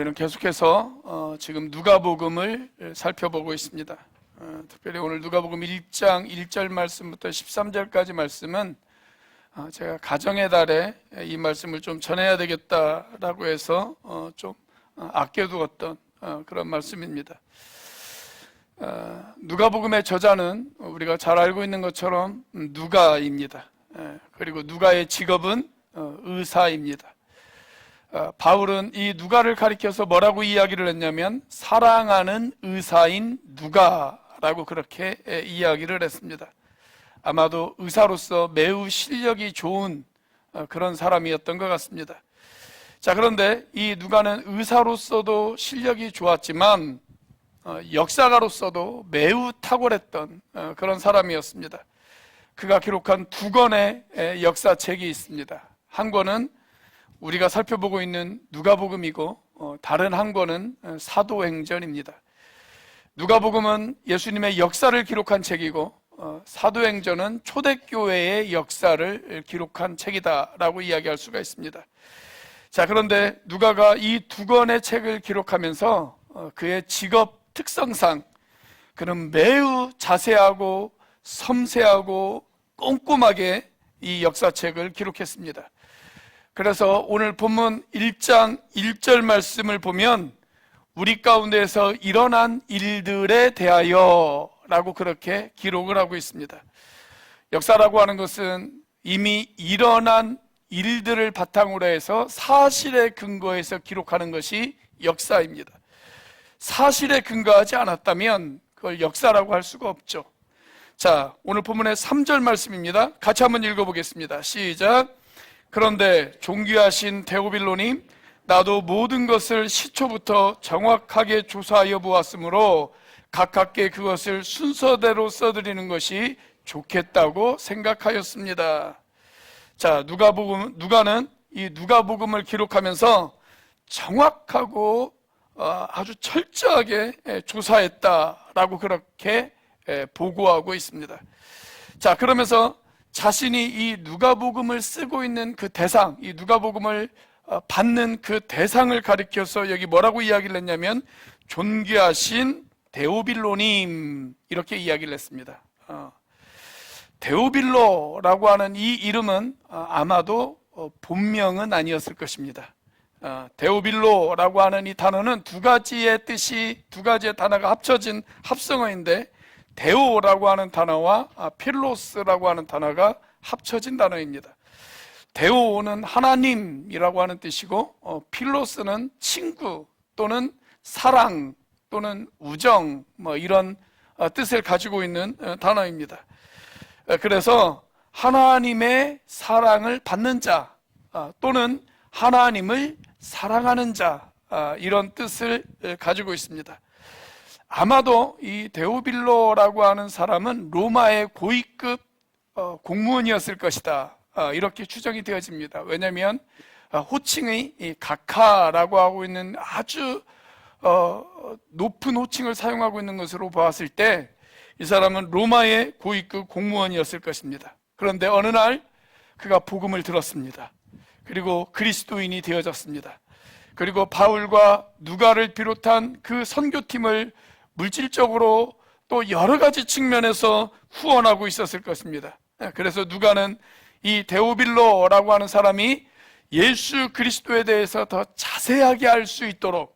우리는 계속해서 지금 누가복음을 살펴보고 있습니다. 특별히 오늘 누가복음 1장 1절 말씀부터 13절까지 말씀은 제가 가정의 달에 이 말씀을 좀 전해야 되겠다라고 해서 좀 아껴두었던 그런 말씀입니다. 누가복음의 저자는 우리가 잘 알고 있는 것처럼 누가입니다. 그리고 누가의 직업은 의사입니다. 바울은 이 누가를 가리켜서 뭐라고 이야기를 했냐면 사랑하는 의사인 누가라고 그렇게 이야기를 했습니다. 아마도 의사로서 매우 실력이 좋은 그런 사람이었던 것 같습니다. 자, 그런데 이 누가는 의사로서도 실력이 좋았지만 역사가로서도 매우 탁월했던 그런 사람이었습니다. 그가 기록한 두 권의 역사책이 있습니다. 한 권은 우리가 살펴보고 있는 누가복음이고 다른 한 권은 사도행전입니다. 누가복음은 예수님의 역사를 기록한 책이고 사도행전은 초대교회의 역사를 기록한 책이다라고 이야기할 수가 있습니다. 자, 그런데 누가가 이 두 권의 책을 기록하면서 그의 직업 특성상 그는 매우 자세하고 섬세하고 꼼꼼하게 이 역사책을 기록했습니다. 그래서 오늘 본문 1장 1절 말씀을 보면 우리 가운데서 일어난 일들에 대하여 라고 그렇게 기록을 하고 있습니다. 역사라고 하는 것은 이미 일어난 일들을 바탕으로 해서 사실에 근거해서 기록하는 것이 역사입니다. 사실에 근거하지 않았다면 그걸 역사라고 할 수가 없죠. 자, 오늘 본문의 3절 말씀입니다. 같이 한번 읽어보겠습니다. 시작. 그런데 존귀하신 데오빌로님, 나도 모든 것을 시초부터 정확하게 조사하여 보았으므로 가깝게 그것을 순서대로 써드리는 것이 좋겠다고 생각하였습니다. 자, 누가는 이 누가복음을 기록하면서 정확하고 아주 철저하게 조사했다라고 그렇게 보고하고 있습니다. 자, 그러면서 자신이 이 누가복음을 쓰고 있는 그 대상, 이 누가복음을 받는 그 대상을 가리켜서 여기 뭐라고 이야기를 했냐면 존귀하신 데오빌로님 이렇게 이야기를 했습니다. 데오빌로라고 하는 이 이름은 아마도 본명은 아니었을 것입니다. 데오빌로라고 하는 이 단어는 두 가지의 뜻이, 두 가지의 단어가 합쳐진 합성어인데 데오라고 하는 단어와 필로스라고 하는 단어가 합쳐진 단어입니다. 데오는 하나님이라고 하는 뜻이고 필로스는 친구 또는 사랑 또는 우정 이런 뜻을 가지고 있는 단어입니다. 그래서 하나님의 사랑을 받는 자 또는 하나님을 사랑하는 자 이런 뜻을 가지고 있습니다. 아마도 이 데오빌로라고 하는 사람은 로마의 고위급 공무원이었을 것이다 이렇게 추정이 되어집니다. 왜냐하면 호칭의 이 가카라고 하고 있는 아주 높은 호칭을 사용하고 있는 것으로 보았을 때 이 사람은 로마의 고위급 공무원이었을 것입니다. 그런데 어느 날 그가 복음을 들었습니다. 그리고 그리스도인이 되어졌습니다. 그리고 바울과 누가를 비롯한 그 선교팀을 물질적으로 또 여러 가지 측면에서 후원하고 있었을 것입니다. 그래서 누가는 이 데오빌로라고 하는 사람이 예수 그리스도에 대해서 더 자세하게 알 수 있도록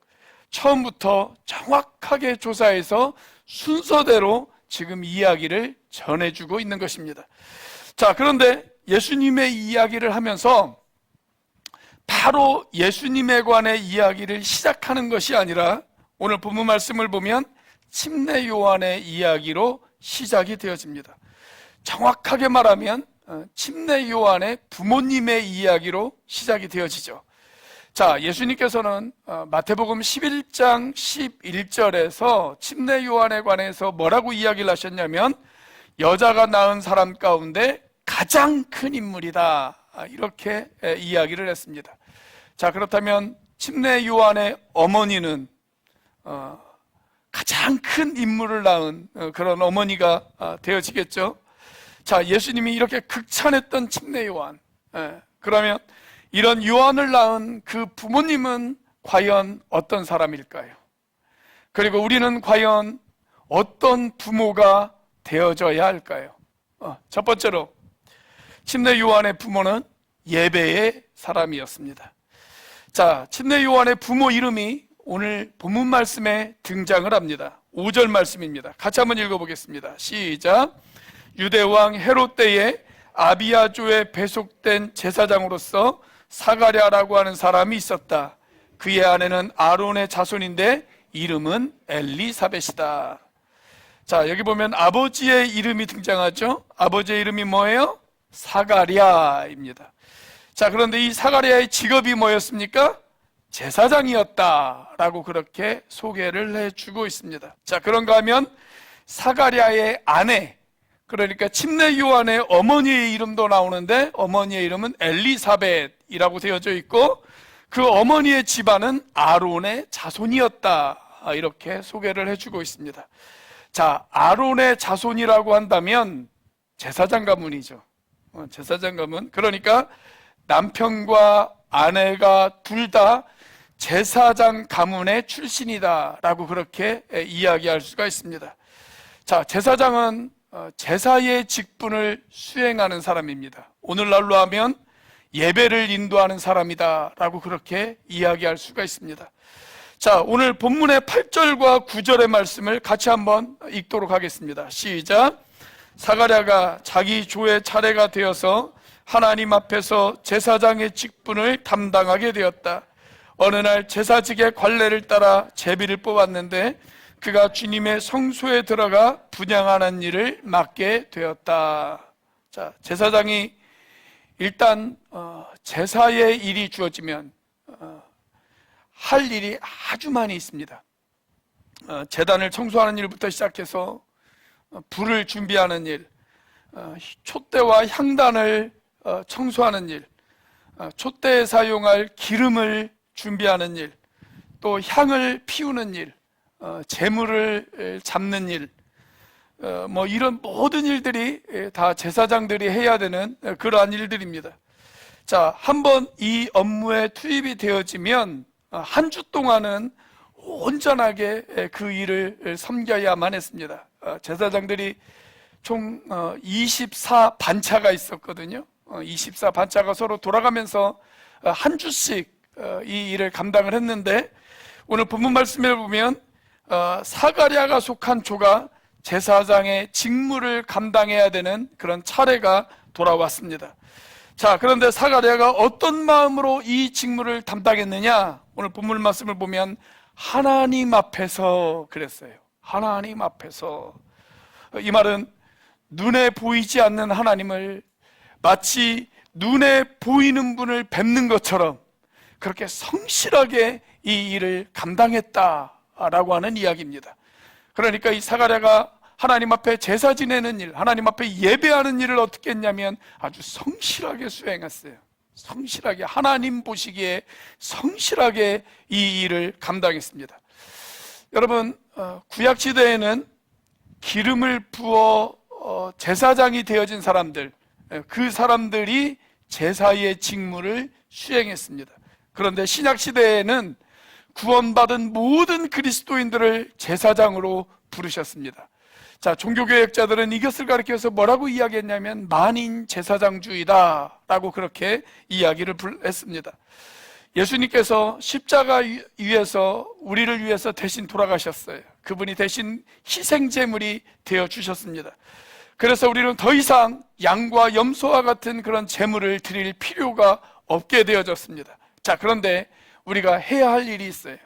처음부터 정확하게 조사해서 순서대로 지금 이야기를 전해주고 있는 것입니다. 자, 그런데 예수님의 이야기를 하면서 바로 예수님에 관해 이야기를 시작하는 것이 아니라 오늘 본문 말씀을 보면 침례 요한의 이야기로 시작이 되어집니다. 정확하게 말하면 침례 요한의 부모님의 이야기로 시작이 되어지죠. 자, 예수님께서는 마태복음 11장 11절에서 침례 요한에 관해서 뭐라고 이야기를 하셨냐면 여자가 낳은 사람 가운데 가장 큰 인물이다 이렇게 이야기를 했습니다. 자, 그렇다면 침례 요한의 어머니는 가장 큰 인물을 낳은 그런 어머니가 되어지겠죠. 자, 예수님이 이렇게 극찬했던 침례 요한, 그러면 이런 요한을 낳은 그 부모님은 과연 어떤 사람일까요? 그리고 우리는 과연 어떤 부모가 되어져야 할까요? 첫 번째로 침례 요한의 부모는 예배의 사람이었습니다. 자, 침례 요한의 부모 이름이 오늘 본문 말씀에 등장을 합니다. 5절 말씀입니다. 같이 한번 읽어보겠습니다. 시작. 유대왕 헤롯 때에 아비야조에 배속된 제사장으로서 사가랴라고 하는 사람이 있었다. 그의 아내는 아론의 자손인데 이름은 엘리사벳이다. 자, 여기 보면 아버지의 이름이 등장하죠. 아버지의 이름이 뭐예요? 사가랴입니다. 자, 그런데 이 사가랴의 직업이 뭐였습니까? 제사장이었다라고 그렇게 소개를 해주고 있습니다. 자, 그런가 하면 사가랴의 아내, 그러니까 침례 요한의 어머니의 이름도 나오는데 어머니의 이름은 엘리사벳이라고 되어져 있고 그 어머니의 집안은 아론의 자손이었다, 이렇게 소개를 해주고 있습니다. 자, 아론의 자손이라고 한다면 제사장 가문이죠. 제사장 가문, 그러니까 남편과 아내가 둘 다 제사장 가문의 출신이다 라고 그렇게 이야기할 수가 있습니다. 자, 제사장은 제사의 직분을 수행하는 사람입니다. 오늘날로 하면 예배를 인도하는 사람이다 라고 그렇게 이야기할 수가 있습니다. 자, 오늘 본문의 8절과 9절의 말씀을 같이 한번 읽도록 하겠습니다. 시작. 사가랴가 자기 조의 차례가 되어서 하나님 앞에서 제사장의 직분을 담당하게 되었다. 어느 날 제사직의 관례를 따라 제비를 뽑았는데 그가 주님의 성소에 들어가 분향하는 일을 맡게 되었다. 자, 제사장이 일단 제사의 일이 주어지면 할 일이 아주 많이 있습니다. 제단을 청소하는 일부터 시작해서 불을 준비하는 일, 촛대와 향단을 청소하는 일, 촛대에 사용할 기름을 준비하는 일, 또 향을 피우는 일, 재물을 잡는 일, 이런 모든 일들이 다 제사장들이 해야 되는 그러한 일들입니다. 자, 한번 이 업무에 투입이 되어지면 한 주 동안은 온전하게 그 일을 섬겨야만 했습니다. 제사장들이 총 24반차가 있었거든요. 24반차가 서로 돌아가면서 한 주씩 이 일을 감당을 했는데 오늘 본문 말씀을 보면 사가랴가 속한 조가 제사장의 직무를 감당해야 되는 그런 차례가 돌아왔습니다. 자, 그런데 사가랴가 어떤 마음으로 이 직무를 담당했느냐? 오늘 본문 말씀을 보면 하나님 앞에서 그랬어요. 하나님 앞에서. 이 말은 눈에 보이지 않는 하나님을 마치 눈에 보이는 분을 뵙는 것처럼 그렇게 성실하게 이 일을 감당했다라고 하는 이야기입니다. 그러니까 이 사가랴가 하나님 앞에 제사 지내는 일, 하나님 앞에 예배하는 일을 어떻게 했냐면 아주 성실하게 수행했어요. 성실하게, 하나님 보시기에 성실하게 이 일을 감당했습니다. 여러분, 구약시대에는 기름을 부어 제사장이 되어진 사람들, 그 사람들이 제사의 직무를 수행했습니다. 그런데 신약시대에는 구원받은 모든 그리스도인들을 제사장으로 부르셨습니다. 자, 종교개혁자들은 이것을 가리켜서 뭐라고 이야기했냐면 만인 제사장주의다 라고 그렇게 이야기를 했습니다. 예수님께서 십자가 위에서 우리를 위해서 대신 돌아가셨어요. 그분이 대신 희생제물이 되어주셨습니다. 그래서 우리는 더 이상 양과 염소와 같은 그런 제물을 드릴 필요가 없게 되어졌습니다. 자, 그런데 우리가 해야 할 일이 있어요.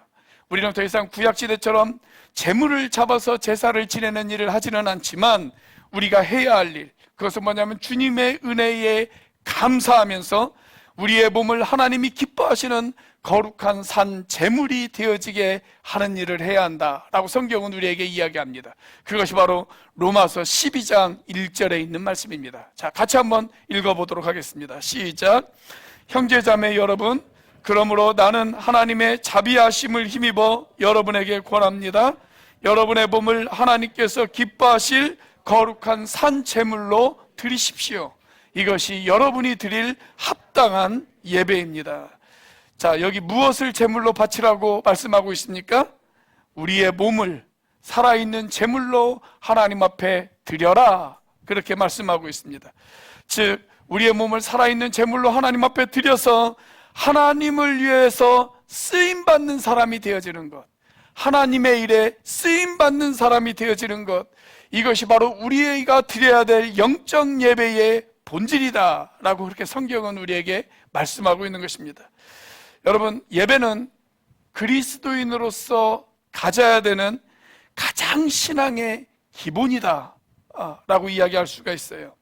우리는 더 이상 구약시대처럼 제물을 잡아서 제사를 지내는 일을 하지는 않지만 우리가 해야 할 일, 그것은 뭐냐면 주님의 은혜에 감사하면서 우리의 몸을 하나님이 기뻐하시는 거룩한 산 제물이 되어지게 하는 일을 해야 한다라고 성경은 우리에게 이야기합니다. 그것이 바로 로마서 12장 1절에 있는 말씀입니다. 자, 같이 한번 읽어보도록 하겠습니다. 시작. 형제자매 여러분, 그러므로 나는 하나님의 자비하심을 힘입어 여러분에게 권합니다. 여러분의 몸을 하나님께서 기뻐하실 거룩한 산 제물로 드리십시오. 이것이 여러분이 드릴 합당한 예배입니다. 자, 여기 무엇을 제물로 바치라고 말씀하고 있습니까? 우리의 몸을 살아있는 제물로 하나님 앞에 드려라, 그렇게 말씀하고 있습니다. 즉 우리의 몸을 살아있는 제물로 하나님 앞에 드려서 하나님을 위해서 쓰임받는 사람이 되어지는 것, 하나님의 일에 쓰임받는 사람이 되어지는 것, 이것이 바로 우리가 드려야 될 영적 예배의 본질이다 라고 그렇게 성경은 우리에게 말씀하고 있는 것입니다. 여러분, 예배는 그리스도인으로서 가져야 되는 가장 신앙의 기본이다 라고 이야기할 수가 있어요.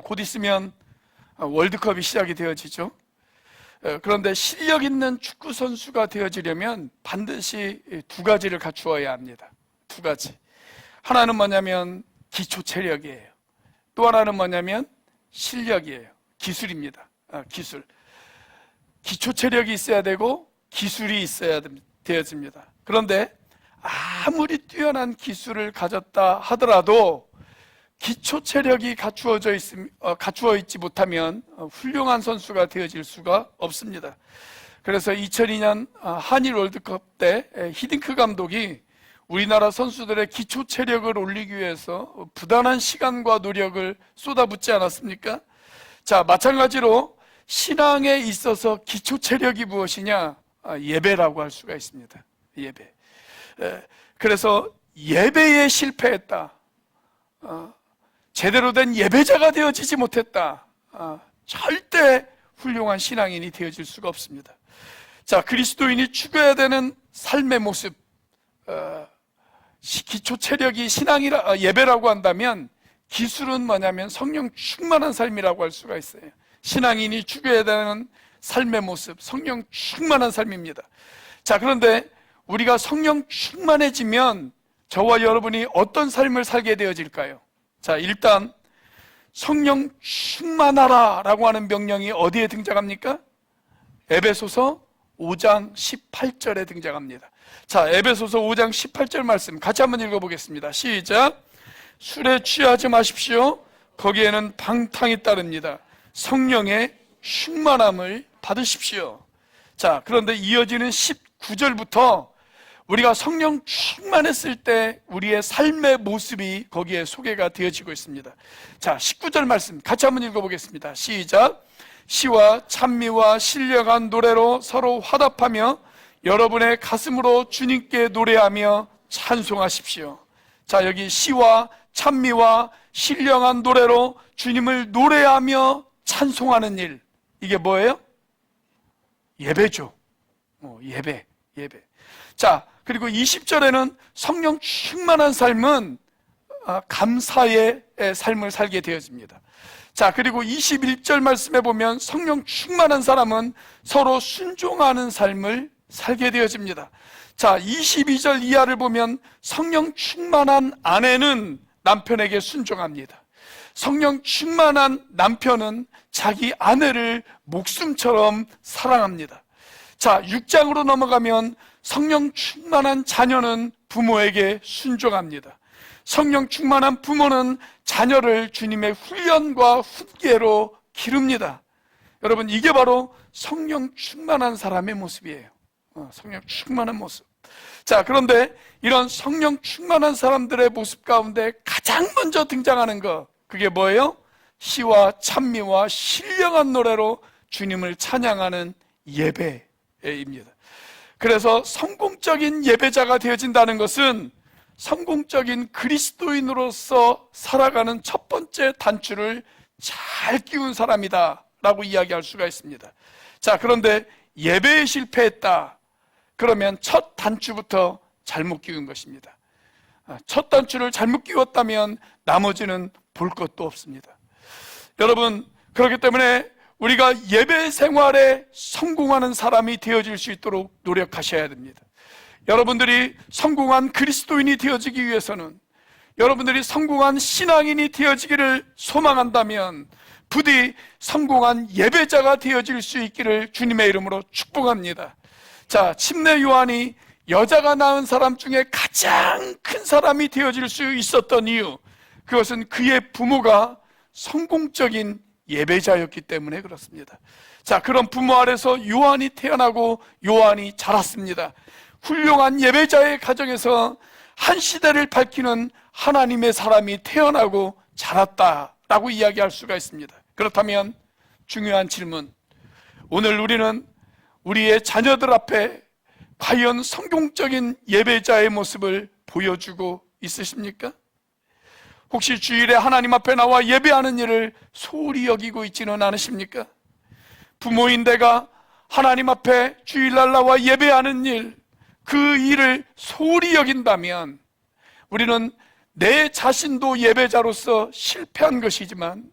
곧 있으면 월드컵이 시작이 되어지죠. 그런데 실력 있는 축구 선수가 되어지려면 반드시 두 가지를 갖추어야 합니다. 두 가지. 하나는 뭐냐면 기초 체력이에요. 또 하나는 뭐냐면 실력이에요. 기술입니다. 기술. 기초 체력이 있어야 되고 기술이 있어야 되어집니다. 그런데 아무리 뛰어난 기술을 가졌다 하더라도 기초 체력이 갖추어 있지 못하면 훌륭한 선수가 되어질 수가 없습니다. 그래서 2002년 한일 월드컵 때 히딩크 감독이 우리나라 선수들의 기초 체력을 올리기 위해서 부단한 시간과 노력을 쏟아붓지 않았습니까? 자, 마찬가지로 신앙에 있어서 기초 체력이 무엇이냐? 예배라고 할 수가 있습니다. 예배. 그래서 예배에 실패했다, 제대로 된 예배자가 되어지지 못했다, 절대 훌륭한 신앙인이 되어질 수가 없습니다. 자, 그리스도인이 추구해야 되는 삶의 모습, 기초 체력이 예배라고 한다면 기술은 뭐냐면 성령 충만한 삶이라고 할 수가 있어요. 신앙인이 추구해야 되는 삶의 모습, 성령 충만한 삶입니다. 자, 그런데 우리가 성령 충만해지면 저와 여러분이 어떤 삶을 살게 되어질까요? 자, 일단 성령 충만하라 라고 하는 명령이 어디에 등장합니까? 에베소서 5장 18절에 등장합니다. 자, 에베소서 5장 18절 말씀 같이 한번 읽어보겠습니다. 시작. 술에 취하지 마십시오. 거기에는 방탕이 따릅니다. 성령의 충만함을 받으십시오. 자, 그런데 이어지는 19절부터 우리가 성령 충만했을 때 우리의 삶의 모습이 거기에 소개가 되어지고 있습니다. 자, 19절 말씀 같이 한번 읽어보겠습니다. 시작. 시와 찬미와 신령한 노래로 서로 화답하며 여러분의 가슴으로 주님께 노래하며 찬송하십시오. 자, 여기 시와 찬미와 신령한 노래로 주님을 노래하며 찬송하는 일, 이게 뭐예요? 예배죠. 예배. 자, 그리고 20절에는 성령 충만한 삶은 감사의 삶을 살게 되어집니다. 자, 그리고 21절 말씀에 보면 성령 충만한 사람은 서로 순종하는 삶을 살게 되어집니다. 자, 22절 이하를 보면 성령 충만한 아내는 남편에게 순종합니다. 성령 충만한 남편은 자기 아내를 목숨처럼 사랑합니다. 자, 6장으로 넘어가면 성령 충만한 자녀는 부모에게 순종합니다. 성령 충만한 부모는 자녀를 주님의 훈련과 훈계로 기릅니다. 여러분, 이게 바로 성령 충만한 사람의 모습이에요. 성령 충만한 모습. 자, 그런데 이런 성령 충만한 사람들의 모습 가운데 가장 먼저 등장하는 것, 그게 뭐예요? 시와 찬미와 신령한 노래로 주님을 찬양하는 예배입니다. 그래서 성공적인 예배자가 되어진다는 것은 성공적인 그리스도인으로서 살아가는 첫 번째 단추를 잘 끼운 사람이다 라고 이야기할 수가 있습니다. 자, 그런데 예배에 실패했다 그러면 첫 단추부터 잘못 끼운 것입니다. 첫 단추를 잘못 끼웠다면 나머지는 볼 것도 없습니다. 여러분, 그렇기 때문에 우리가 예배 생활에 성공하는 사람이 되어질 수 있도록 노력하셔야 됩니다. 여러분들이 성공한 그리스도인이 되어지기 위해서는, 여러분들이 성공한 신앙인이 되어지기를 소망한다면 부디 성공한 예배자가 되어질 수 있기를 주님의 이름으로 축복합니다. 자, 침례 요한이 여자가 낳은 사람 중에 가장 큰 사람이 되어질 수 있었던 이유, 그것은 그의 부모가 성공적인 예배자였기 때문에 그렇습니다. 자, 그런 부모 아래서 요한이 태어나고 요한이 자랐습니다. 훌륭한 예배자의 가정에서 한 시대를 밝히는 하나님의 사람이 태어나고 자랐다라고 이야기할 수가 있습니다. 그렇다면 중요한 질문, 오늘 우리는 우리의 자녀들 앞에 과연 성공적인 예배자의 모습을 보여주고 있으십니까? 혹시 주일에 하나님 앞에 나와 예배하는 일을 소홀히 여기고 있지는 않으십니까? 부모인 내가 하나님 앞에 주일날 나와 예배하는 일, 그 일을 소홀히 여긴다면 우리는 내 자신도 예배자로서 실패한 것이지만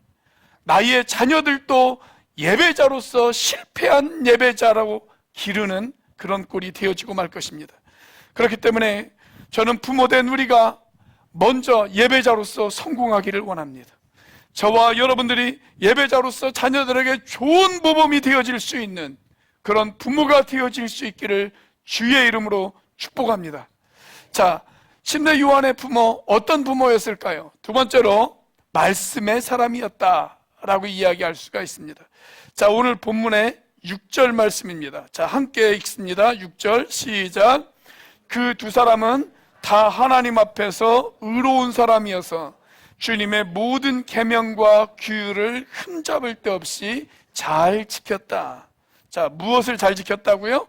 나의 자녀들도 예배자로서 실패한 예배자라고 기르는 그런 꼴이 되어지고 말 것입니다. 그렇기 때문에 저는 부모된 우리가 먼저 예배자로서 성공하기를 원합니다. 저와 여러분들이 예배자로서 자녀들에게 좋은 모범이 되어질 수 있는 그런 부모가 되어질 수 있기를 주의 이름으로 축복합니다. 자, 침례 요한의 부모, 어떤 부모였을까요? 두 번째로 말씀의 사람이었다라고 이야기할 수가 있습니다. 자, 오늘 본문의 6절 말씀입니다. 자, 함께 읽습니다. 6절 시작. 그 두 사람은 다 하나님 앞에서 의로운 사람이어서 주님의 모든 계명과 규율을 흠잡을 데 없이 잘 지켰다. 자, 무엇을 잘 지켰다고요?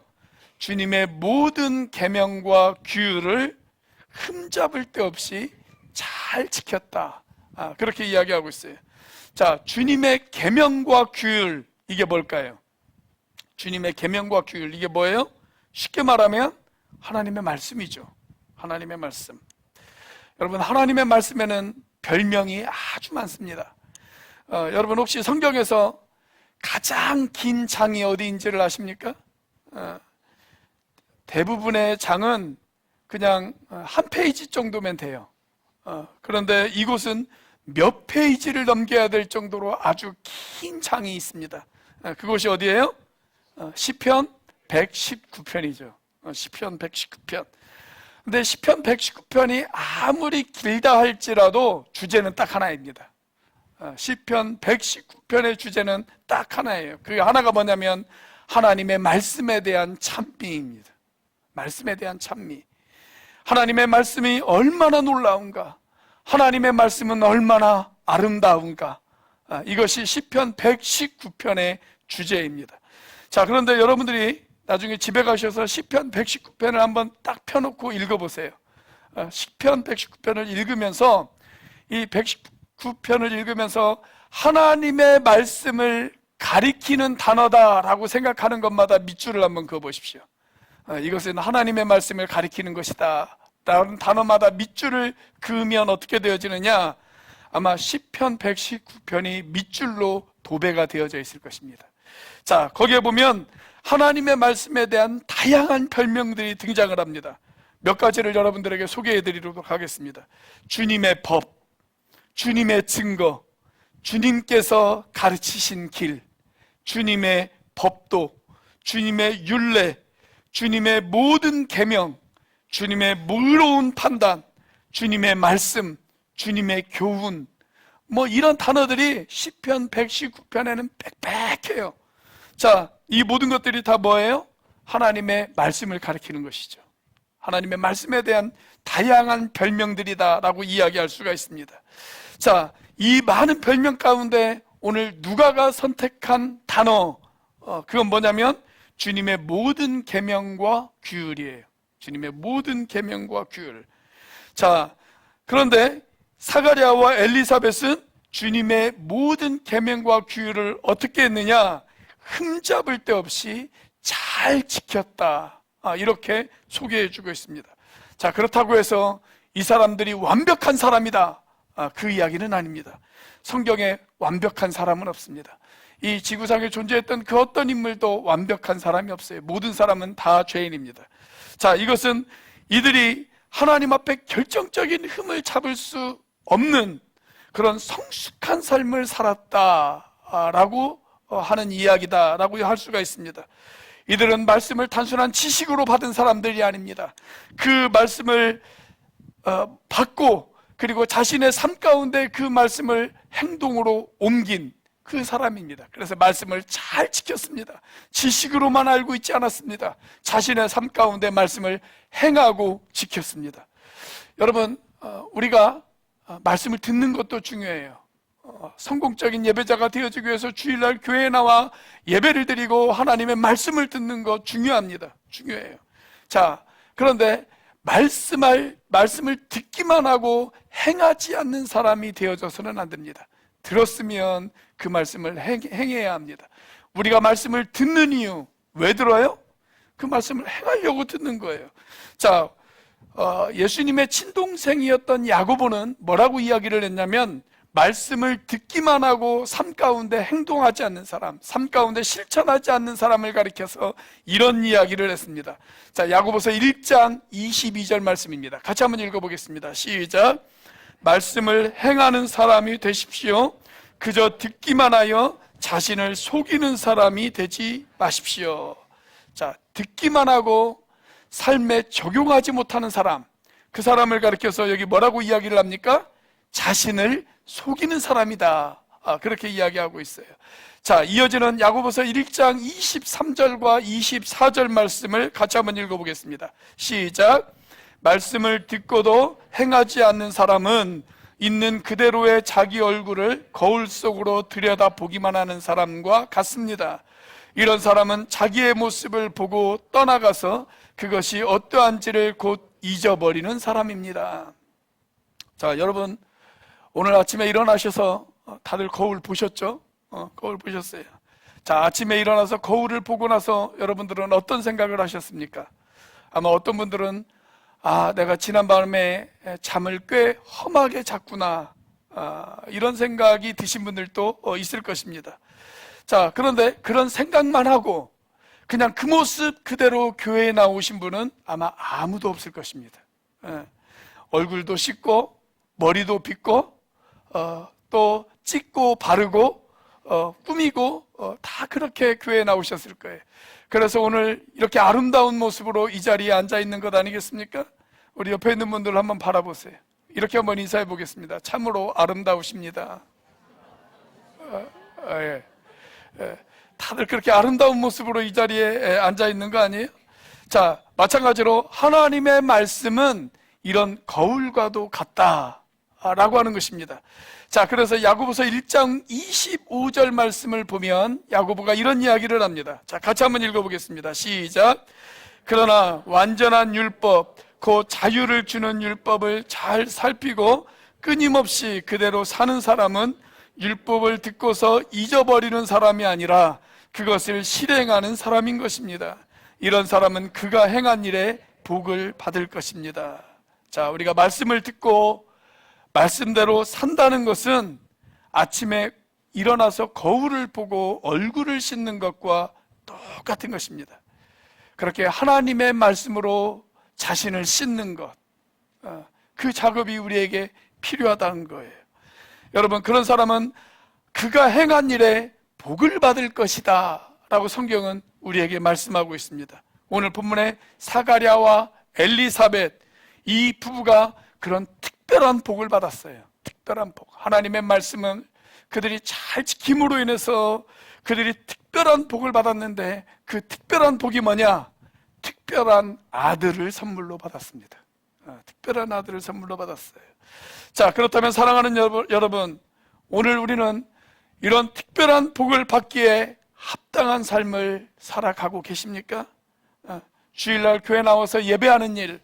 주님의 모든 계명과 규율을 흠잡을 데 없이 잘 지켰다. 그렇게 이야기하고 있어요. 자, 주님의 계명과 규율, 이게 뭘까요? 주님의 계명과 규율, 이게 뭐예요? 쉽게 말하면 하나님의 말씀이죠. 하나님의 말씀. 여러분, 하나님의 말씀에는 별명이 아주 많습니다. 여러분 혹시 성경에서 가장 긴 장이 어디인지를 아십니까? 대부분의 장은 그냥 한 페이지 정도면 돼요. 그런데 이곳은 몇 페이지를 넘겨야 될 정도로 아주 긴 장이 있습니다. 그곳이 어디예요? 시편 119편이죠. 시편 119편. 근데 시편 119편이 아무리 길다 할지라도 주제는 딱 하나입니다. 시편 119편의 주제는 딱 하나예요. 그 하나가 뭐냐면 하나님의 말씀에 대한 찬미입니다. 말씀에 대한 찬미. 하나님의 말씀이 얼마나 놀라운가, 하나님의 말씀은 얼마나 아름다운가, 이것이 시편 119편의 주제입니다. 자, 그런데 여러분들이 나중에 집에 가셔서 시편 119편을 한번 딱 펴놓고 읽어보세요. 시편 119편을 읽으면서 이 119편을 읽으면서 하나님의 말씀을 가리키는 단어다라고 생각하는 것마다 밑줄을 한번 그어보십시오. 이것은 하나님의 말씀을 가리키는 것이다 라는 단어마다 밑줄을 그으면 어떻게 되어지느냐, 아마 시편 119편이 밑줄로 도배가 되어져 있을 것입니다. 자, 거기에 보면 하나님의 말씀에 대한 다양한 별명들이 등장을 합니다. 몇 가지를 여러분들에게 소개해 드리도록 하겠습니다. 주님의 법, 주님의 증거, 주님께서 가르치신 길, 주님의 법도, 주님의 율례, 주님의 모든 계명, 주님의 의로운 판단, 주님의 말씀, 주님의 교훈, 뭐 이런 단어들이 시편 119편에는 빽빽해요. 자, 이 모든 것들이 다 뭐예요? 하나님의 말씀을 가리키는 것이죠. 하나님의 말씀에 대한 다양한 별명들이다 라고 이야기할 수가 있습니다. 자, 이 많은 별명 가운데 오늘 누가가 선택한 단어, 그건 뭐냐면 주님의 모든 계명과 규율이에요. 주님의 모든 계명과 규율. 자, 그런데 사가랴와 엘리사벳은 주님의 모든 계명과 규율을 어떻게 했느냐? 흠잡을 데 없이 잘 지켰다. 이렇게 소개해 주고 있습니다. 자, 그렇다고 해서 이 사람들이 완벽한 사람이다, 그 이야기는 아닙니다. 성경에 완벽한 사람은 없습니다. 이 지구상에 존재했던 그 어떤 인물도 완벽한 사람이 없어요. 모든 사람은 다 죄인입니다. 자, 이것은 이들이 하나님 앞에 결정적인 흠을 잡을 수 없는 그런 성숙한 삶을 살았다라고 하는 이야기다라고 할 수가 있습니다. 이들은 말씀을 단순한 지식으로 받은 사람들이 아닙니다. 그 말씀을 받고 그리고 자신의 삶 가운데 그 말씀을 행동으로 옮긴 그 사람입니다. 그래서 말씀을 잘 지켰습니다. 지식으로만 알고 있지 않았습니다. 자신의 삶 가운데 말씀을 행하고 지켰습니다. 여러분, 우리가 말씀을 듣는 것도 중요해요. 성공적인 예배자가 되어지기 위해서 주일날 교회에 나와 예배를 드리고 하나님의 말씀을 듣는 것 중요합니다. 중요해요. 자, 그런데 말씀을 듣기만 하고 행하지 않는 사람이 되어져서는 안 됩니다. 들었으면 그 말씀을 행해야 합니다. 우리가 말씀을 듣는 이유, 왜 들어요? 그 말씀을 행하려고 듣는 거예요. 자, 예수님의 친동생이었던 야고보는 뭐라고 이야기를 했냐면, 말씀을 듣기만 하고 삶 가운데 행동하지 않는 사람, 삶 가운데 실천하지 않는 사람을 가리켜서 이런 이야기를 했습니다. 자, 야고보서 1장 22절 말씀입니다. 같이 한번 읽어보겠습니다. 시작. 말씀을 행하는 사람이 되십시오. 그저 듣기만 하여 자신을 속이는 사람이 되지 마십시오. 자, 듣기만 하고 삶에 적용하지 못하는 사람, 그 사람을 가리켜서 여기 뭐라고 이야기를 합니까? 자신을 속이는 사람이다. 그렇게 이야기하고 있어요. 자, 이어지는 야고보서 1장 23절과 24절 말씀을 같이 한번 읽어보겠습니다. 시작. 말씀을 듣고도 행하지 않는 사람은 있는 그대로의 자기 얼굴을 거울 속으로 들여다보기만 하는 사람과 같습니다. 이런 사람은 자기의 모습을 보고 떠나가서 그것이 어떠한지를 곧 잊어버리는 사람입니다. 자, 여러분, 오늘 아침에 일어나셔서 다들 거울 보셨죠? 거울 보셨어요. 자, 아침에 일어나서 거울을 보고 나서 여러분들은 어떤 생각을 하셨습니까? 아마 어떤 분들은 내가 지난밤에 잠을 꽤 험하게 잤구나, 이런 생각이 드신 분들도 있을 것입니다. 자, 그런데 그런 생각만 하고 그냥 그 모습 그대로 교회에 나오신 분은 아마 아무도 없을 것입니다. 얼굴도 씻고 머리도 빗고 또 찍고 바르고 꾸미고 다 그렇게 교회에 나오셨을 거예요. 그래서 오늘 이렇게 아름다운 모습으로 이 자리에 앉아 있는 것 아니겠습니까? 우리 옆에 있는 분들 한번 바라보세요. 이렇게 한번 인사해 보겠습니다. 참으로 아름다우십니다. 예. 다들 그렇게 아름다운 모습으로 이 자리에 앉아 있는 거 아니에요? 자, 마찬가지로 하나님의 말씀은 이런 거울과도 같다라고 하는 것입니다. 자, 그래서 야고보서 1장 25절 말씀을 보면 야고보가 이런 이야기를 합니다. 자, 같이 한번 읽어보겠습니다. 시작. 그러나 완전한 율법, 그 자유를 주는 율법을 잘 살피고 끊임없이 그대로 사는 사람은 율법을 듣고서 잊어버리는 사람이 아니라 그것을 실행하는 사람인 것입니다. 이런 사람은 그가 행한 일에 복을 받을 것입니다. 자, 우리가 말씀을 듣고 말씀대로 산다는 것은 아침에 일어나서 거울을 보고 얼굴을 씻는 것과 똑같은 것입니다. 그렇게 하나님의 말씀으로 자신을 씻는 것, 그 작업이 우리에게 필요하다는 거예요. 여러분, 그런 사람은 그가 행한 일에 복을 받을 것이다 라고 성경은 우리에게 말씀하고 있습니다. 오늘 본문에 사가랴와 엘리사벳, 이 부부가 그런 특별한 복을 받았어요. 특별한 복. 하나님의 말씀은 그들이 잘 지킴으로 인해서 그들이 특별한 복을 받았는데, 그 특별한 복이 뭐냐? 특별한 아들을 선물로 받았습니다. 특별한 아들을 선물로 받았어요. 자, 그렇다면 사랑하는 여러분, 오늘 우리는 이런 특별한 복을 받기에 합당한 삶을 살아가고 계십니까? 주일날 교회 나와서 예배하는 일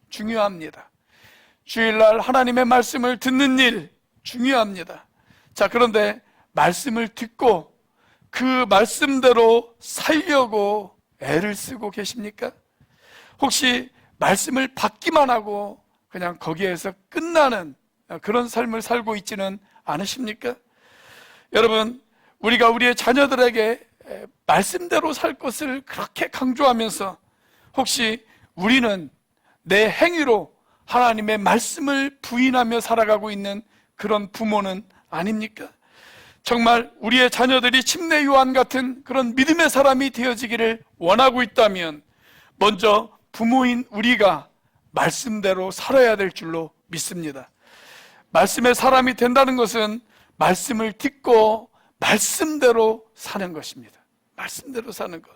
중요합니다. 주일날 하나님의 말씀을 듣는 일 중요합니다. 자, 그런데 말씀을 듣고 그 말씀대로 살려고 애를 쓰고 계십니까? 혹시 말씀을 받기만 하고 그냥 거기에서 끝나는 그런 삶을 살고 있지는 않으십니까? 여러분, 우리가 우리의 자녀들에게 말씀대로 살 것을 그렇게 강조하면서 혹시 우리는 내 행위로 하나님의 말씀을 부인하며 살아가고 있는 그런 부모는 아닙니까? 정말 우리의 자녀들이 침례 요한 같은 그런 믿음의 사람이 되어지기를 원하고 있다면 먼저 부모인 우리가 말씀대로 살아야 될 줄로 믿습니다. 말씀의 사람이 된다는 것은 말씀을 듣고 말씀대로 사는 것입니다. 말씀대로 사는 것.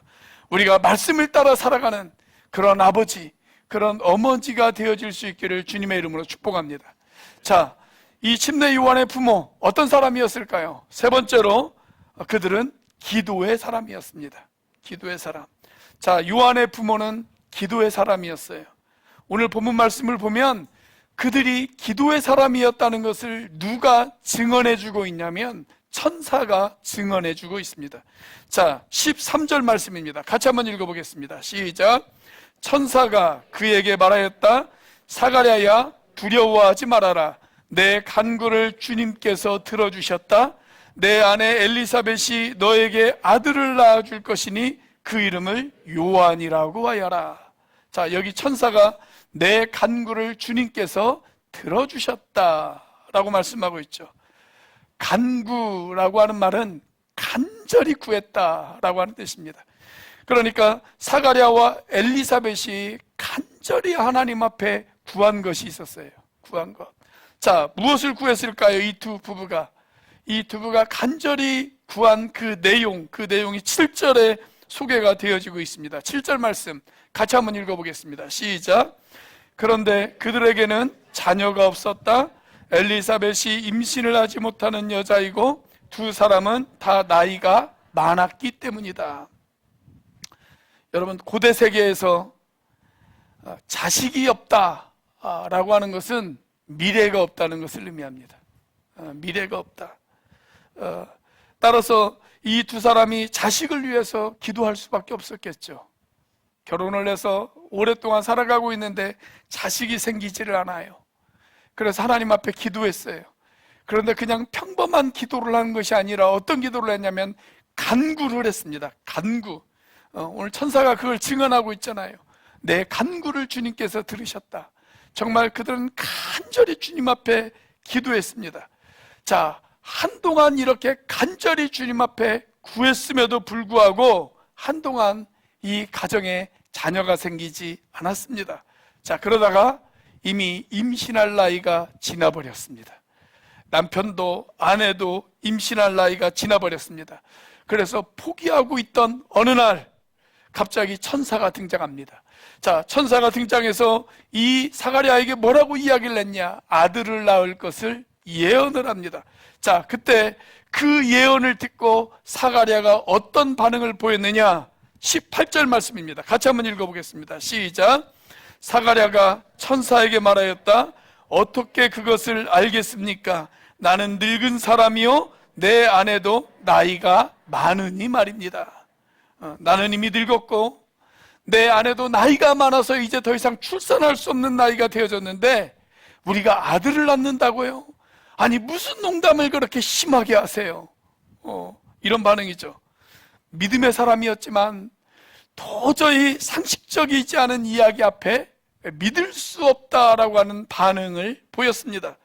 우리가 말씀을 따라 살아가는 그런 아버지, 그런 어머니가 되어질 수 있기를 주님의 이름으로 축복합니다. 자, 이 침례 요한의 부모 어떤 사람이었을까요? 세 번째로 그들은 기도의 사람이었습니다. 기도의 사람. 자, 요한의 부모는 기도의 사람이었어요. 오늘 본문 말씀을 보면 그들이 기도의 사람이었다는 것을 누가 증언해주고 있냐면 천사가 증언해주고 있습니다. 자, 13절 말씀입니다. 같이 한번 읽어보겠습니다. 시작. 천사가 그에게 말하였다. 사가랴야, 두려워하지 말아라. 내 간구를 주님께서 들어주셨다. 내 아내 엘리사벳이 너에게 아들을 낳아줄 것이니 그 이름을 요한이라고 하여라. 자, 여기 천사가 내 간구를 주님께서 들어주셨다라고 말씀하고 있죠. 간구라고 하는 말은 간절히 구했다라고 하는 뜻입니다. 그러니까 사가랴와 엘리사벳이 간절히 하나님 앞에 구한 것이 있었어요. 구한 것. 자, 무엇을 구했을까요? 이 두 부부가 간절히 구한 그 내용이 7절에 소개가 되어지고 있습니다. 7절 말씀 같이 한번 읽어보겠습니다. 시작. 그런데 그들에게는 자녀가 없었다. 엘리사벳이 임신을 하지 못하는 여자이고 두 사람은 다 나이가 많았기 때문이다. 여러분, 고대 세계에서 자식이 없다라고 하는 것은 미래가 없다는 것을 의미합니다. 미래가 없다. 따라서 이 두 사람이 자식을 위해서 기도할 수밖에 없었겠죠. 결혼을 해서 오랫동안 살아가고 있는데 자식이 생기지를 않아요. 그래서 하나님 앞에 기도했어요. 그런데 그냥 평범한 기도를 하는 것이 아니라 어떤 기도를 했냐면 간구를 했습니다. 간구. 오늘 천사가 그걸 증언하고 있잖아요. 내 간구를 주님께서 들으셨다. 정말 그들은 간절히 주님 앞에 기도했습니다. 자, 한동안 이렇게 간절히 주님 앞에 구했음에도 불구하고 한동안 이 가정에 자녀가 생기지 않았습니다. 자, 그러다가 이미 임신할 나이가 지나버렸습니다. 남편도 아내도 임신할 나이가 지나버렸습니다. 그래서 포기하고 있던 어느 날 갑자기 천사가 등장합니다. 자, 천사가 등장해서 이 사가랴에게 뭐라고 이야기를 했냐? 아들을 낳을 것을 예언을 합니다. 자, 그때 그 예언을 듣고 사가랴가 어떤 반응을 보였느냐? 18절 말씀입니다. 같이 한번 읽어보겠습니다. 시작. 사가랴가 천사에게 말하였다. 어떻게 그것을 알겠습니까? 나는 늙은 사람이요 내 아내도 나이가 많으니 말입니다. 나는 이미 늙었고 내 아내도 나이가 많아서 이제 더 이상 출산할 수 없는 나이가 되어졌는데 우리가 아들을 낳는다고요? 아니, 무슨 농담을 그렇게 심하게 하세요? 이런 반응이죠. 믿음의 사람이었지만 도저히 상식적이지 않은 이야기 앞에 믿을 수 없다라고 하는 반응을 보였습니다.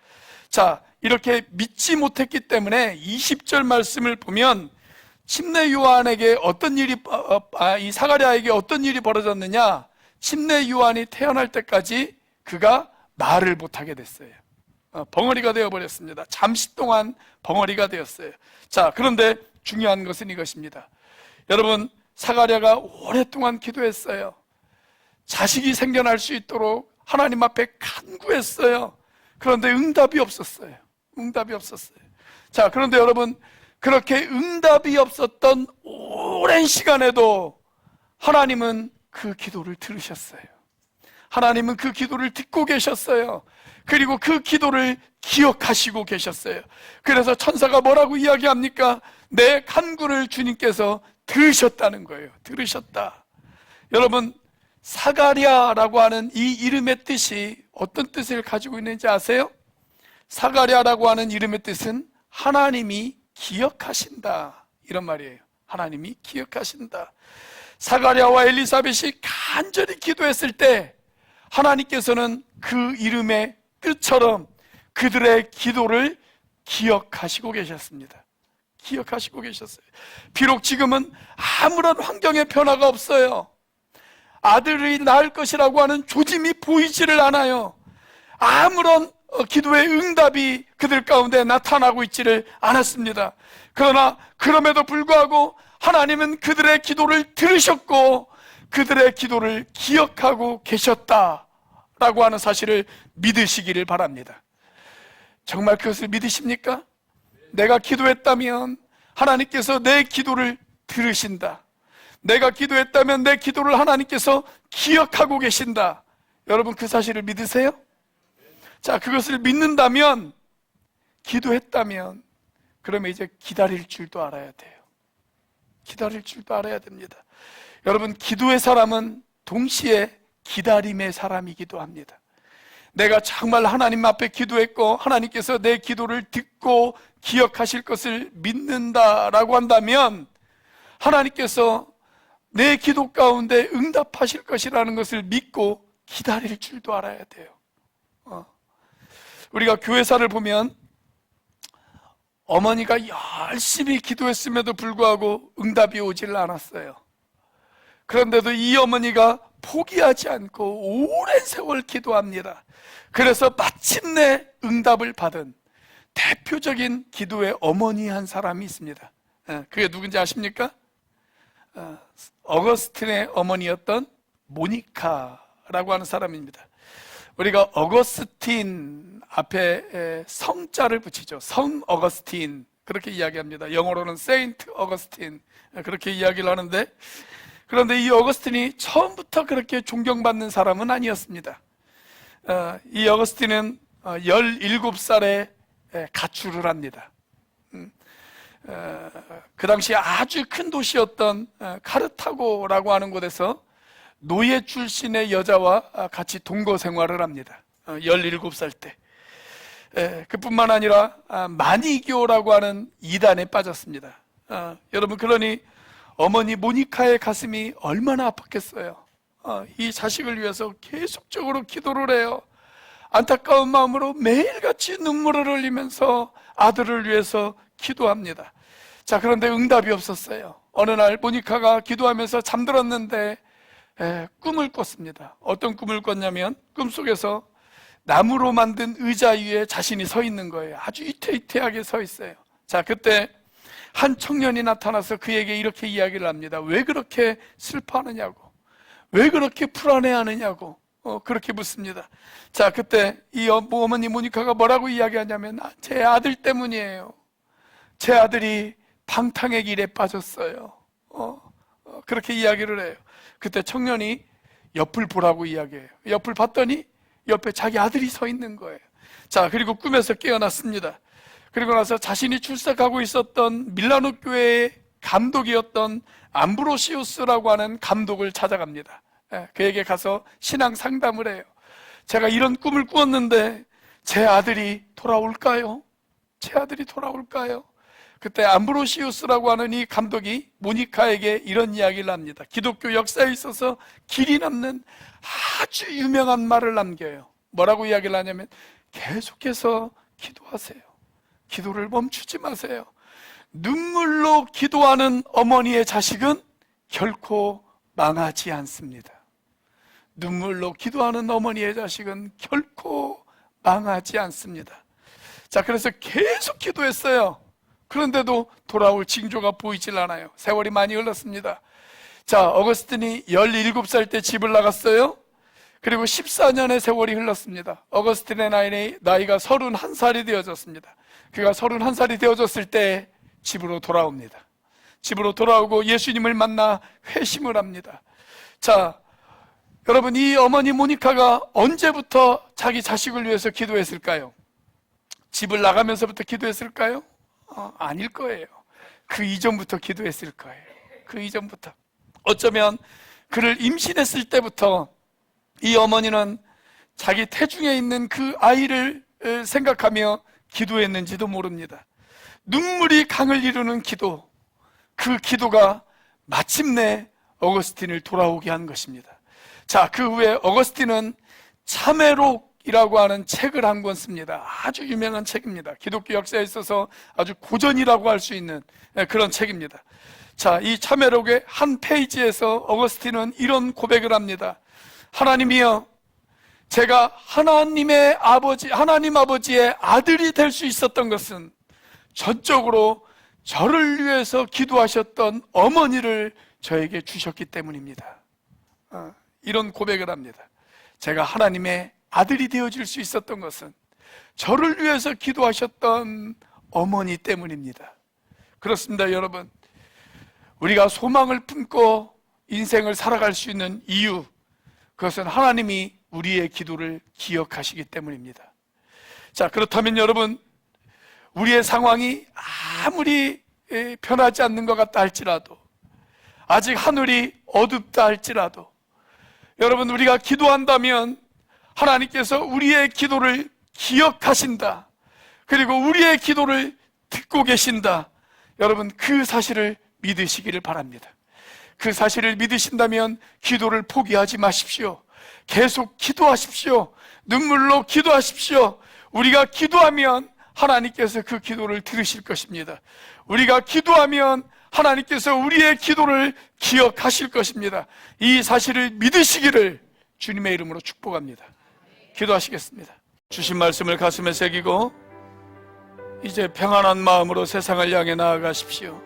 자, 이렇게 믿지 못했기 때문에 20절 말씀을 보면 침례 요한에게 어떤 일이 이 사가랴에게 어떤 일이 벌어졌느냐? 침례 요한이 태어날 때까지 그가 말을 못하게 됐어요. 벙어리가 되어버렸습니다. 잠시 동안 벙어리가 되었어요. 자, 그런데 중요한 것은 이것입니다. 여러분, 사가랴가 오랫동안 기도했어요. 자식이 생겨날 수 있도록 하나님 앞에 간구했어요. 그런데 응답이 없었어요. 응답이 없었어요. 자, 그런데 여러분, 그렇게 응답이 없었던 오랜 시간에도 하나님은 그 기도를 들으셨어요. 하나님은 그 기도를 듣고 계셨어요. 그리고 그 기도를 기억하시고 계셨어요. 그래서 천사가 뭐라고 이야기합니까? 내 간구를 주님께서 들으셨다는 거예요. 들으셨다. 여러분, 사가랴라고 하는 이 이름의 뜻이 어떤 뜻을 가지고 있는지 아세요? 사가랴라고 하는 이름의 뜻은 하나님이 기억하신다, 이런 말이에요. 하나님이 기억하신다. 사가랴와 엘리사벳이 간절히 기도했을 때 하나님께서는 그 이름의 뜻처럼 그들의 기도를 기억하시고 계셨습니다. 기억하시고 계셨어요. 비록 지금은 아무런 환경의 변화가 없어요. 아들이 낳을 것이라고 하는 조짐이 보이지를 않아요. 아무런 기도의 응답이 그들 가운데 나타나고 있지를 않았습니다. 그러나 그럼에도 불구하고 하나님은 그들의 기도를 들으셨고 그들의 기도를 기억하고 계셨다라고 하는 사실을 믿으시기를 바랍니다. 정말 그것을 믿으십니까? 내가 기도했다면 하나님께서 내 기도를 들으신다. 내가 기도했다면 내 기도를 하나님께서 기억하고 계신다. 여러분 그 사실을 믿으세요? 자, 그것을 믿는다면, 기도했다면 그러면 이제 기다릴 줄도 알아야 돼요. 기다릴 줄도 알아야 됩니다. 여러분, 기도의 사람은 동시에 기다림의 사람이기도 합니다. 내가 정말 하나님 앞에 기도했고 하나님께서 내 기도를 듣고 기억하실 것을 믿는다라고 한다면 하나님께서 내 기도 가운데 응답하실 것이라는 것을 믿고 기다릴 줄도 알아야 돼요. 우리가 교회사를 보면 어머니가 열심히 기도했음에도 불구하고 응답이 오질 않았어요. 그런데도 이 어머니가 포기하지 않고 오랜 세월 기도합니다. 그래서 마침내 응답을 받은 대표적인 기도의 어머니 한 사람이 있습니다. 그게 누군지 아십니까? 어거스틴의 어머니였던 모니카라고 하는 사람입니다. 우리가 어거스틴 앞에 성자를 붙이죠. 성 어거스틴 그렇게 이야기합니다. 영어로는 세인트 어거스틴 그렇게 이야기를 하는데, 그런데 이 어거스틴이 처음부터 그렇게 존경받는 사람은 아니었습니다. 이 어거스틴은 17살에 가출을 합니다. 그 당시 아주 큰 도시였던 카르타고라고 하는 곳에서 노예 출신의 여자와 같이 동거 생활을 합니다. 17살 때. 그뿐만 아니라 마니교라고 하는 이단에 빠졌습니다. 여러분, 그러니 어머니 모니카의 가슴이 얼마나 아팠겠어요. 이 자식을 위해서 계속적으로 기도를 해요. 안타까운 마음으로 매일같이 눈물을 흘리면서 아들을 위해서 기도합니다. 자, 그런데 응답이 없었어요. 어느 날 모니카가 기도하면서 잠들었는데 꿈을 꿨습니다. 어떤 꿈을 꿨냐면 꿈속에서 나무로 만든 의자 위에 자신이 서 있는 거예요. 아주 위태위태하게 서 있어요. 자, 그때 한 청년이 나타나서 그에게 이렇게 이야기를 합니다. 왜 그렇게 슬퍼하느냐고, 왜 그렇게 불안해하느냐고 그렇게 묻습니다. 자, 그때 이 어머니 모니카가 뭐라고 이야기하냐면 제 아들 때문이에요. 제 아들이 방탕의 길에 빠졌어요. 그렇게 이야기를 해요. 그때 청년이 옆을 보라고 이야기해요. 옆을 봤더니 옆에 자기 아들이 서 있는 거예요. 자, 그리고 꿈에서 깨어났습니다. 그리고 나서 자신이 출석하고 있었던 밀라노 교회의 감독이었던 암브로시우스라고 하는 감독을 찾아갑니다. 그에게 가서 신앙 상담을 해요. 제가 이런 꿈을 꾸었는데 제 아들이 돌아올까요? 제 아들이 돌아올까요? 그때 암브로시우스라고 하는 이 감독이 모니카에게 이런 이야기를 합니다. 기독교 역사에 있어서 길이 남는 아주 유명한 말을 남겨요. 뭐라고 이야기를 하냐면 계속해서 기도하세요. 기도를 멈추지 마세요. 눈물로 기도하는 어머니의 자식은 결코 망하지 않습니다. 눈물로 기도하는 어머니의 자식은 결코 망하지 않습니다. 자, 그래서 계속 기도했어요. 그런데도 돌아올 징조가 보이질 않아요. 세월이 많이 흘렀습니다. 자, 어거스틴이 17살 때 집을 나갔어요. 그리고 14년의 세월이 흘렀습니다. 어거스틴의 나이가 31살이 되어졌습니다. 그가 31살이 되어졌을 때 집으로 돌아옵니다. 집으로 돌아오고 예수님을 만나 회심을 합니다. 자, 여러분, 이 어머니 모니카가 언제부터 자기 자식을 위해서 기도했을까요? 집을 나가면서부터 기도했을까요? 아닐 거예요. 그 이전부터 기도했을 거예요. 그 이전부터. 어쩌면 그를 임신했을 때부터 이 어머니는 자기 태중에 있는 그 아이를 생각하며 기도했는지도 모릅니다. 눈물이 강을 이루는 기도, 그 기도가 마침내 어거스틴을 돌아오게 한 것입니다. 자, 그 후에 어거스틴은 참회록이라고 하는 책을 한 권 씁니다. 아주 유명한 책입니다. 기독교 역사에 있어서 아주 고전이라고 할 수 있는 그런 책입니다. 자, 이 참회록의 한 페이지에서 어거스틴은 이런 고백을 합니다. 하나님이여, 제가 하나님 아버지의 아들이 될 수 있었던 것은 전적으로 저를 위해서 기도하셨던 어머니를 저에게 주셨기 때문입니다. 이런 고백을 합니다. 제가 하나님의 아들이 되어질 수 있었던 것은 저를 위해서 기도하셨던 어머니 때문입니다. 그렇습니다, 여러분. 우리가 소망을 품고 인생을 살아갈 수 있는 이유, 그것은 하나님이 우리의 기도를 기억하시기 때문입니다. 자, 그렇다면 여러분, 우리의 상황이 아무리 변하지 않는 것 같다 할지라도, 아직 하늘이 어둡다 할지라도, 여러분, 우리가 기도한다면 하나님께서 우리의 기도를 기억하신다, 그리고 우리의 기도를 듣고 계신다. 여러분, 그 사실을 믿으시기를 바랍니다. 그 사실을 믿으신다면 기도를 포기하지 마십시오. 계속 기도하십시오. 눈물로 기도하십시오. 우리가 기도하면 하나님께서 그 기도를 들으실 것입니다. 우리가 기도하면 하나님께서 우리의 기도를 기억하실 것입니다. 이 사실을 믿으시기를 주님의 이름으로 축복합니다. 기도하시겠습니다. 주신 말씀을 가슴에 새기고 이제 평안한 마음으로 세상을 향해 나아가십시오.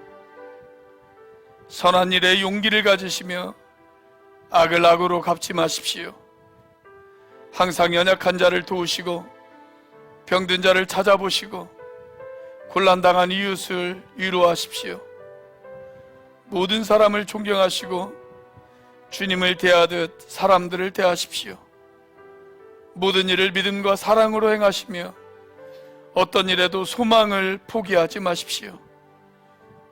선한 일에 용기를 가지시며 악을 악으로 갚지 마십시오. 항상 연약한 자를 도우시고 병든 자를 찾아보시고 곤란당한 이웃을 위로하십시오. 모든 사람을 존경하시고 주님을 대하듯 사람들을 대하십시오. 모든 일을 믿음과 사랑으로 행하시며 어떤 일에도 소망을 포기하지 마십시오.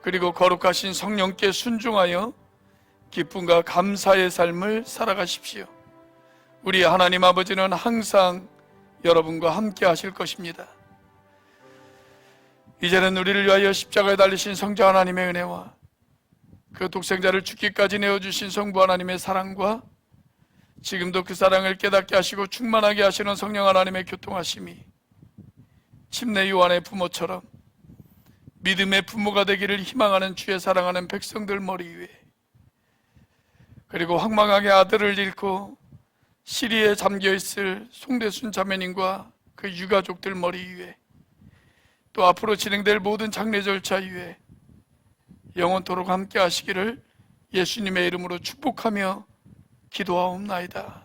그리고 거룩하신 성령께 순종하여 기쁨과 감사의 삶을 살아가십시오. 우리 하나님 아버지는 항상 여러분과 함께 하실 것입니다. 이제는 우리를 위하여 십자가에 달리신 성자 하나님의 은혜와 그 독생자를 죽기까지 내어주신 성부 하나님의 사랑과 지금도 그 사랑을 깨닫게 하시고 충만하게 하시는 성령 하나님의 교통하심이 침례 요한의 부모처럼 믿음의 부모가 되기를 희망하는 주의 사랑하는 백성들 머리 위에, 그리고 황망하게 아들을 잃고 시리에 잠겨있을 송대순 자매님과 그 유가족들 머리 위에, 또 앞으로 진행될 모든 장례 절차 위에 영원토록 함께 하시기를 예수님의 이름으로 축복하며 기도하옵나이다.